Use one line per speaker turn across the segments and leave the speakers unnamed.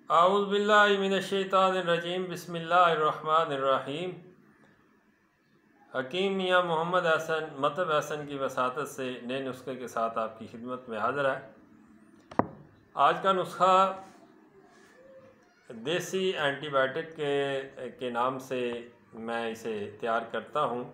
आऊज़ुबिल्लाहिमिनश्शैतानिर्रजीम बिस्मिल्लाहिर्रहमानिर्रहीम। हकीम मियाँ मोहम्मद हसन मतब हसन की वसातत से नए नुस्खे के साथ आपकी खिदमत में हाज़िर है। आज का नुस्खा देसी एंटीबायोटिक के नाम से मैं इसे तैयार करता हूँ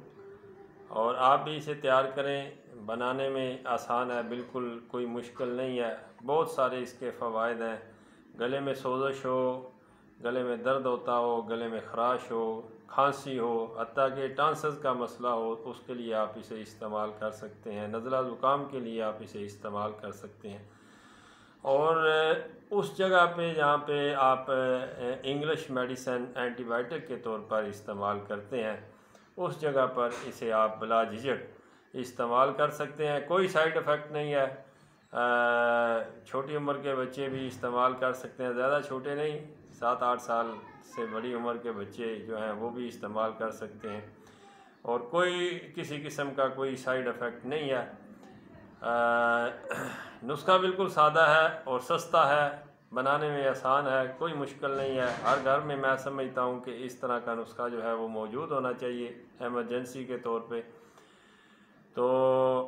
और आप भी इसे तैयार करें। बनाने में आसान है, बिल्कुल कोई मुश्किल नहीं है। बहुत सारे इसके फ़वाइद हैं। गले में सोज़श हो, गले में दर्द होता हो, गले में ख़राश हो, खांसी हो, हत्ता कि टॉन्सिल्स का मसला हो, उसके लिए आप इसे इस्तेमाल कर सकते हैं। नज़ला ज़ुकाम के लिए आप इसे इस्तेमाल कर सकते हैं। और उस जगह पे जहाँ पे आप इंग्लिश मेडिसिन एंटीबायोटिक के तौर पर इस्तेमाल करते हैं, उस जगह पर इसे आप बिला झिझक इस्तेमाल कर सकते हैं। कोई साइड इफ़ेक्ट नहीं है। छोटी उम्र के बच्चे भी इस्तेमाल कर सकते हैं, ज़्यादा छोटे नहीं, 7-8 साल से बड़ी उम्र के बच्चे जो हैं वो भी इस्तेमाल कर सकते हैं और कोई किसी किस्म का कोई साइड इफ़ेक्ट नहीं है। नुस्खा बिल्कुल सादा है और सस्ता है, बनाने में आसान है, कोई मुश्किल नहीं है। हर घर में मैं समझता हूँ कि इस तरह का नुस्खा जो है वो मौजूद होना चाहिए एमरजेंसी के तौर पे। तो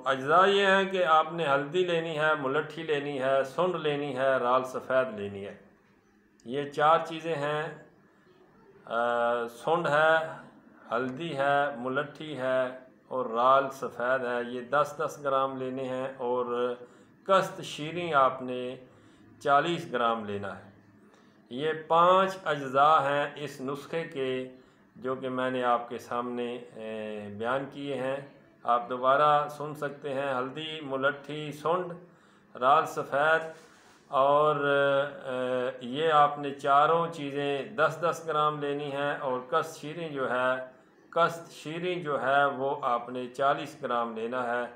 अज्जा ये हैं कि आपने हल्दी लेनी है, मुलट्ठी लेनी है, सुंड लेनी है, राल सफ़ेद लेनी है। ये 4 चीज़ें हैं। सुंड है, हल्दी है, मुलट्ठी है और राल सफ़ेद है। ये 10-10 ग्राम लेने हैं और कस्त शीरी आपने 40 ग्राम लेना है। ये 5 अज्जा हैं इस नुस्खे के जो कि मैंने आपके सामने बयान किए हैं। आप दोबारा सुन सकते हैं। हल्दी, मुलट्ठी, सुंड, राल सफ़ेद और ये आपने चारों चीज़ें 10-10 ग्राम लेनी हैं और कस्त शीरी जो है वो आपने 40 ग्राम लेना है।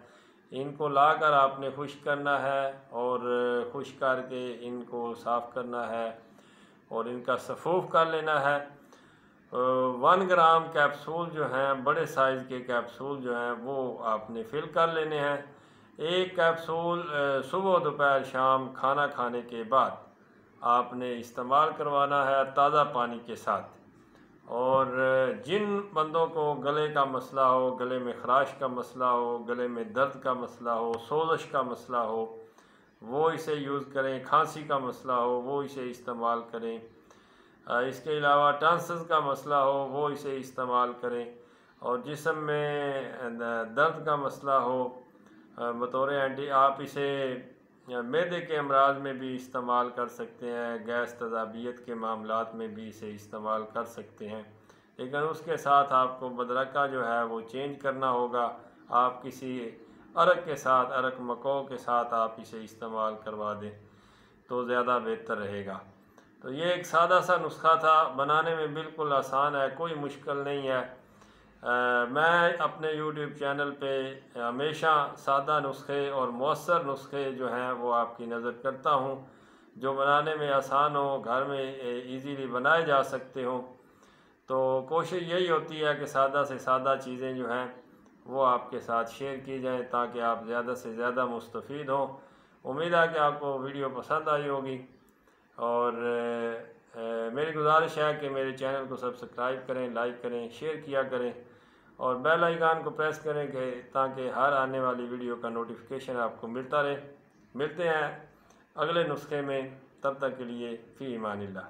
इनको लाकर आपने खुश्क करना है और खुश्क करके इनको साफ़ करना है और इनका सफ़ूफ़ कर लेना है। 1 ग्राम कैप्सूल जो हैं, बड़े साइज़ के कैप्सूल जो हैं वो आपने फिल कर लेने हैं। एक कैप्सूल सुबह, दोपहर, शाम खाना खाने के बाद आपने इस्तेमाल करवाना है ताज़ा पानी के साथ। और जिन बंदों को गले का मसला हो, गले में ख़राश का मसला हो, गले में दर्द का मसला हो, सोज़श का मसला हो, वो इसे यूज़ करें। खांसी का मसला हो वो इसे इस्तेमाल करें। इसके अलावा टॉन्सिल्स का मसला हो वो इसे इस्तेमाल करें। और जिस्म में दर्द का मसला हो बतौर एंटी, आप इसे मैदे के अमराज में भी इस्तेमाल कर सकते हैं, गैस तज़ाबियत के मामलात में भी इसे इस्तेमाल कर सकते हैं। लेकिन उसके साथ आपको बदरका जो है वो चेंज करना होगा। आप किसी अरक के साथ, अरक मको के साथ आप इसे इस्तेमाल करवा दें तो ज़्यादा बेहतर रहेगा। तो ये एक सादा सा नुस्खा था, बनाने में बिल्कुल आसान है, कोई मुश्किल नहीं है। मैं अपने YouTube चैनल पे हमेशा सादा नुस्खे और मौसर नुस्खे जो हैं वो आपकी नज़र करता हूँ, जो बनाने में आसान हो, घर में इजीली बनाए जा सकते हों। तो कोशिश यही होती है कि सादा से सादा चीज़ें जो हैं वो आपके साथ शेयर की जाएं ताकि आप ज़्यादा से ज़्यादा मुस्तफ़ीद हों। उम्मीद है कि आपको वीडियो पसंद आई होगी और मेरी गुजारिश है कि मेरे चैनल को सब्सक्राइब करें, लाइक करें, शेयर किया करें और बेल आइकन को प्रेस करें कि ताकि हर आने वाली वीडियो का नोटिफिकेशन आपको मिलता रहे। मिलते हैं अगले नुस्खे में, तब तक के लिए फ़ी ईमानिल्लाह।